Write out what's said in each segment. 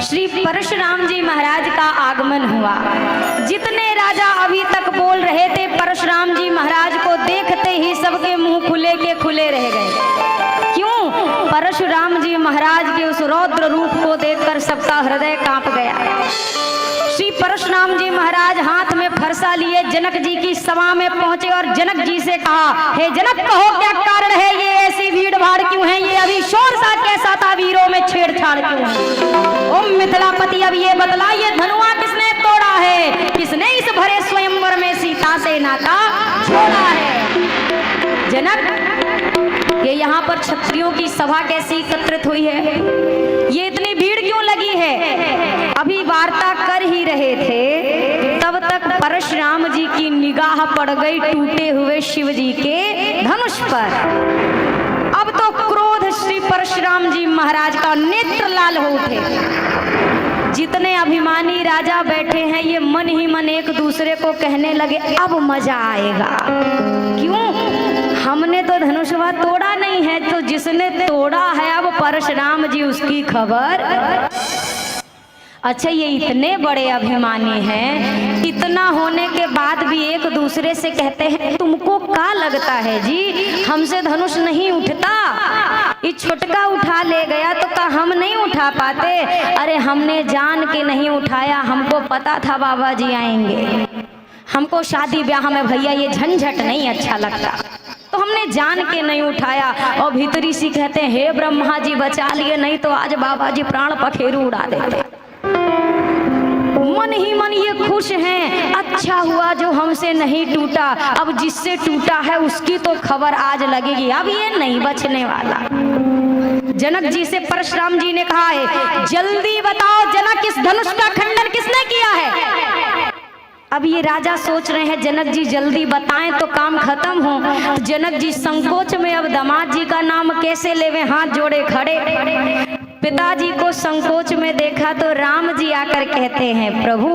श्री परशुराम जी महाराज का आगमन हुआ। जितने राजा अभी तक बोल रहे थे, परशुराम जी महाराज को देखते ही सबके मुंह खुले के खुले रह गए। क्यों? परशुराम जी महाराज के उस रौद्र रूप को देखकर सबका हृदय कांप गया। श्री परशुराम जी महाराज हाथ में फरसा लिए जनक जी की सभा में पहुंचे और जनक जी से कहा, हे जनक, कहो क्या कारण है, ये ऐसी भीड़ भाड़ क्यों है, ये अभी शोर सा कैसा था, वीरों में छेड़छाड़ क्यों है? ओ मिथिलापति, अब ये बतला, ये धनुआ किसने तोड़ा है, किसने इस भरे स्वयंवर में सीता से नाता छोड़ा है? जनक, ये यहाँ पर क्षत्रियों की सभा कैसी एकत्रित हुई है, ये इतनी भीड़ क्यों लगी है? अभी वार्ता कर ही रहे थे, तब तक परशुराम जी की निगाह पड़ गई टूटे हुए शिव जी के धनुष पर। अब तो क्रोध श्री परशुराम जी महाराज का नेत्र लाल हो उठे। जितने अभिमानी राजा बैठे हैं, ये मन ही मन एक दूसरे को कहने लगे, अब मजा आएगा। क्यों? हमने तो धनुषवा तोड़ा नहीं है, तो जिसने तोड़ा है अब परशुराम जी उसकी खबर। अच्छा, ये इतने बड़े अभिमानी हैं, इतना होने के बाद भी एक दूसरे से कहते हैं, तुमको क्या लगता है जी, हमसे धनुष नहीं उठता? ये छोटका उठा ले गया तो क्या हम नहीं उठा पाते? अरे हमने जान के नहीं उठाया, हमको पता था बाबा जी आएंगे, हमको शादी ब्याह में भैया ये झंझट नहीं अच्छा लगता, तो हमने जान के नहीं उठाया। और भीतरी सी कहते हैं, हे ब्रह्मा जी बचा लिए, नहीं तो आज बाबा जी प्राण पखेरु उड़ा देते। मन ही मन ये खुश हैं, अच्छा हुआ जो हमसे नहीं टूटा, अब जिससे टूटा है उसकी तो खबर आज लगेगी, अब ये नहीं बचने वाला। जनक जी से परशुराम जी ने कहा है, जल्दी बताओ जनक, इस धनुष का खंडन किसने किया है? अब ये राजा सोच रहे हैं जनक जी जल्दी बताएं तो काम खत्म हो। तो जनक जी संकोच में अब दामाद जी का नाम कैसे लेवे, हाथ जोड़े खड़े। पिताजी को संकोच में देखा तो राम जी आकर कहते हैं, प्रभु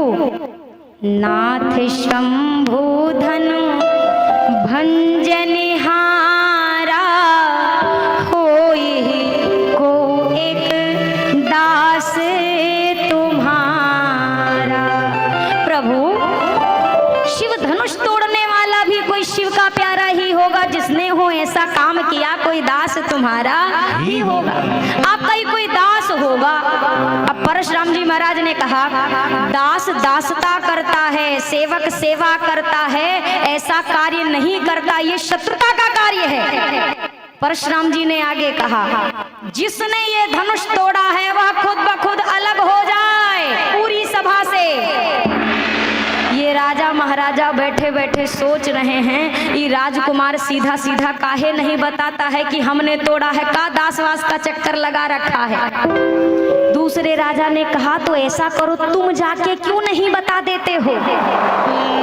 नाथ शंभु धनु भंजनिहारा, होई को एक दास तुम्हारा। प्रभु, शिव धनुष तोड़ने वाला भी कोई शिव का प्यारा ही होगा, जिसने हो ऐसा काम किया, कोई दास तुम्हारा ही होगा, आपका ही कोई दास होगा। अब परशुराम जी महाराज ने कहा, दास दासता करता है, सेवक सेवा करता है, ऐसा कार्य नहीं करता, ये शत्रुता का कार्य है। परशुराम जी ने आगे कहा, जिसने ये धनुष तोड़ा है वह खुद ब खुद अलग हो जाए पूरी सभा से। ये राजा महाराजा बैठे बैठे सोच रहे हैं, ये राजकुमार सीधा सीधा काहे नहीं बताता है कि हमने तोड़ा है, का दासवास का चक्कर लगा रखा है। दूसरे राजा ने कहा, तो ऐसा करो, तुम जाके क्यों नहीं बता देते हो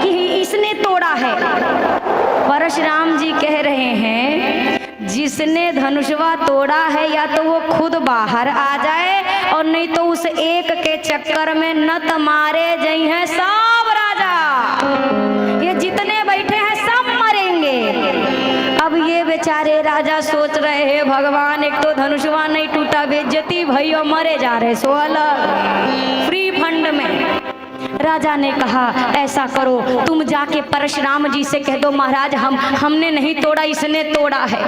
कि इसने तोड़ा है? परशुराम जी कह रहे हैं, जिसने धनुषवा तोड़ा है या तो वो खुद बाहर आ जाए, और नहीं तो उस एक के चक्कर में नत मारे जाई हैं सब राजा, ये जितने बैठे हैं सब मरेंगे। अब ये बेचारे राजा सोच रहे हैं, भगवान एक तो धनुषवा नहीं टूटा, बेइज्जती भैया मरे जा रहे, सो अलग फ्री फंड में। राजा ने कहा, ऐसा करो, तुम जाके परशुराम जी से कह दो, महाराज हमने नहीं तोड़ा, इसने तोड़ा है।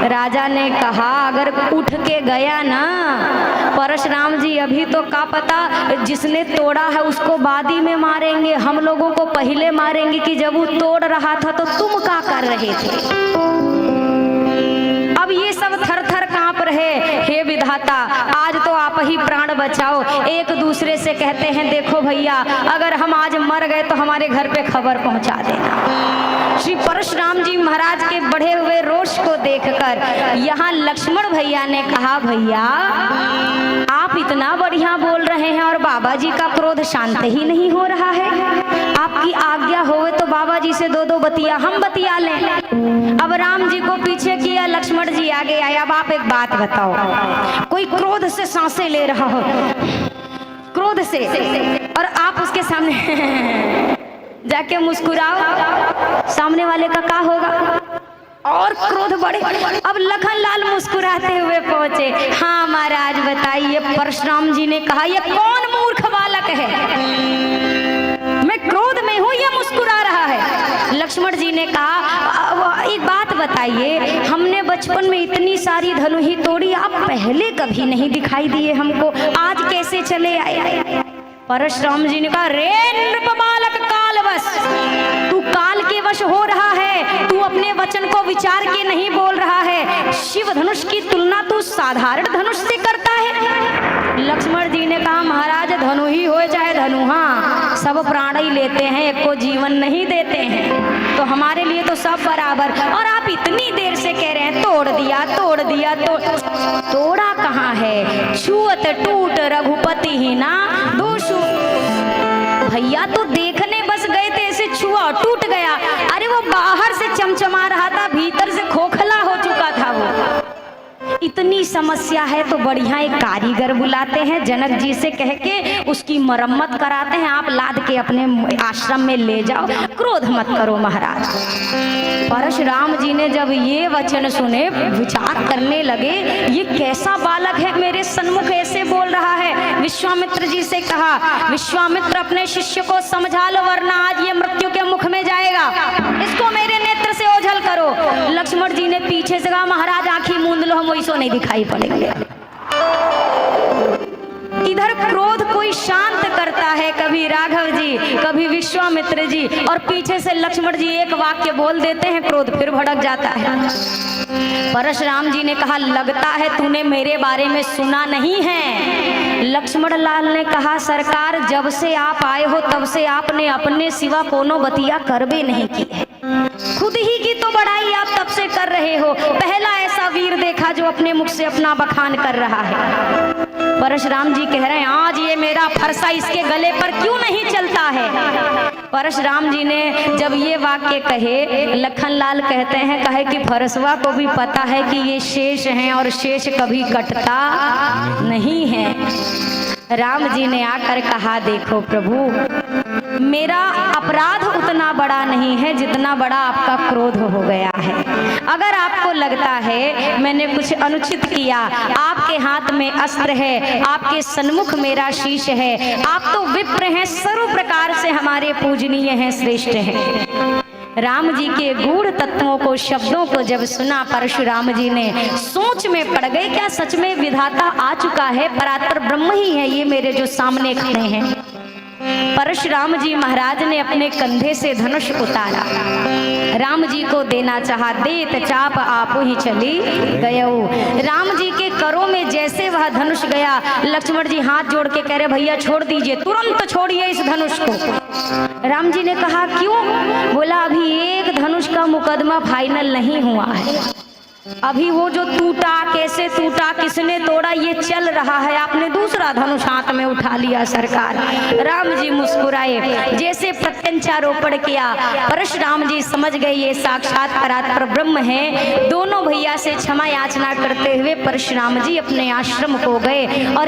राजा ने कहा, अगर उठ के गया ना परशुराम जी, अभी तो का पता जिसने तोड़ा है उसको बादी में मारेंगे, हम लोगों को पहले मारेंगे कि जब वो तोड़ रहा था तो तुम क्या कर रहे थे। अब ये सब थर थर कांप रहे, हे विधाता आज तो आप ही प्राण बचाओ। एक दूसरे से कहते हैं, देखो भैया, अगर हम आज मर गए तो हमारे घर पे खबर पहुंचा देना। श्री परशुराम जी महाराज के बढ़े हुए रोष को देखकर यहाँ लक्ष्मण भैया ने कहा, भैया आप इतना बढ़िया बोल रहे हैं और बाबा जी का क्रोध शांत ही नहीं हो रहा है, आपकी आज्ञा होवे तो बाबा जी से दो दो बतिया हम बतिया लें। अब राम जी को पीछे किया, लक्ष्मण जी आगे आए। अब आप एक बात बताओ, कोई क्रोध से सांसें ले रहा हो, क्रोध से, और आप उसके सामने जाके मुस्कुराओ, सामने वाले का क्या होगा? और क्रोध बढ़े। अब लखनलाल मुस्कुराते हुए पहुंचे। हाँ महाराज बताइए। परशुराम जी ने कहा, ये कौन मूर्ख बालक है, मैं क्रोध में हूँ, ये मुस्कुरा रहा है। लक्ष्मण जी ने कहा, एक बात बताइए, हमने बचपन में इतनी सारी धनुही तोड़ी, आप पहले कभी नहीं दिखाई दिए हमको, आज कैसे चले आए? परशुराम जी ने कहा, रे नृप बालक कालवश, तू काल के वश हो रहा है, तू अपने वचन को विचार के नहीं बोल रहा है। शिव धनुष की तुलना तू साधारण धनुष से करता है। लक्ष्मण जी ने कहा, महाराज धनु ही हो चाहे धनुहा, सब प्राण ही लेते हैं, एक को जीवन नहीं देते हैं, तो हमारे लिए तो सब बराबर। और आप इतनी देर से कह रहे हैं तोड़ दिया तोड़ दिया, तो तोड़ा कहाँ है? छुअत टूट रघुपति ही ना दोषु। भैया तो देखने बस गए थे, ऐसे छुआ टूट गया। अरे वो बाहर से चमचमा रहा था, भीतर से खोखला हो चुका था वो। इतनी समस्या है तो बढ़िया एक कारीगर बुलाते हैं, जनक जी से कह के उसकी मरम्मत कराते हैं, आप लाद के अपने आश्रम में ले जाओ, क्रोध मत करो महाराज। परशुराम जी ने जब ये वचन सुने, विचार करने लगे, ये कैसा बालक है, मेरे सन्मुख ऐसे बोल रहा है। विश्वामित्र जी से कहा, विश्वामित्र अपने शिष्य को समझा लो, वरना आज ये मृत्यु के मुख में जाएगा, इसको मेरे नेत्र से ओझल करो। लक्ष्मण जी ने पीछे से कहा, महाराज आंखें मूंद लो, हम वैसो नहीं दिखाई पड़ेंगे। इधर क्रोध कोई शांत करता है, कभी राघव जी, कभी विश्वामित्र जी, और पीछे से लक्ष्मण जी एक वाक्य बोल देते हैं, क्रोध फिर भड़क जाता है। परशुराम जी ने कहा, लगता है तूने मेरे बारे में सुना नहीं है। लक्ष्मण लाल ने कहा, सरकार जब से आप आए हो तब से आपने अपने सिवा कोनो बतिया कर भी नहीं की है, खुद ही की तो बड़ाई आप तब से कर रहे हो। पहला ऐसा वीर देखा जो अपने मुख से अपना बखान कर रहा है। परशुराम जी कह रहे हैं, आज ये मेरा फरसा इसके गले पर क्यों नहीं चलता है? परशुराम जी ने जब ये वाक्य कहे, लखनलाल कहते हैं, कहे कि फरसवा को भी पता है कि ये शेष हैं और शेष कभी कटता नहीं है। राम जी ने आकर कहा, देखो प्रभु, मेरा अपराध उतना बड़ा नहीं है जितना बड़ा आपका क्रोध हो गया है। अगर आपको लगता है मैंने कुछ अनुचित किया, आपके हाथ में अस्त्र है, आपके सन्मुख मेरा शीश है, आप तो विप्र हैं, सर्व प्रकार से हमारे पूजनीय हैं, श्रेष्ठ हैं। राम जी के गूढ़ तत्वों को, शब्दों को जब सुना, परशुराम जी ने सोच में पड़ गए, क्या सच में विधाता आ चुका है, परात्पर ब्रह्म ही है ये मेरे जो सामने खड़े हैं। परशुराम जी महाराज ने अपने कंधे से धनुष उतारा, राम जी को देना चाहा, देत चाप आप ही चली गयऊ। राम जी के करों में जैसे वह धनुष गया, लक्ष्मण जी हाथ जोड़ के कह रहे, भैया छोड़ दीजिए, तुरंत छोड़िए इस धनुष को। राम जी ने कहा, क्यों? बोला, अभी एक धनुष का मुकदमा फाइनल नहीं हुआ है, अभी वो जो टूटा, कैसे टूटा, किसने तोड़ा, ये चल रहा है, आपने दूसरा धनुष हाथ में उठा लिया सरकार। राम जी मुस्कुराए, जैसे प्रत्यंचारोपण किया। परशुराम जी समझ गए ये साक्षात परात्पर ब्रह्म है। दोनों भैया से क्षमा याचना करते हुए परशुराम जी अपने आश्रम को गए और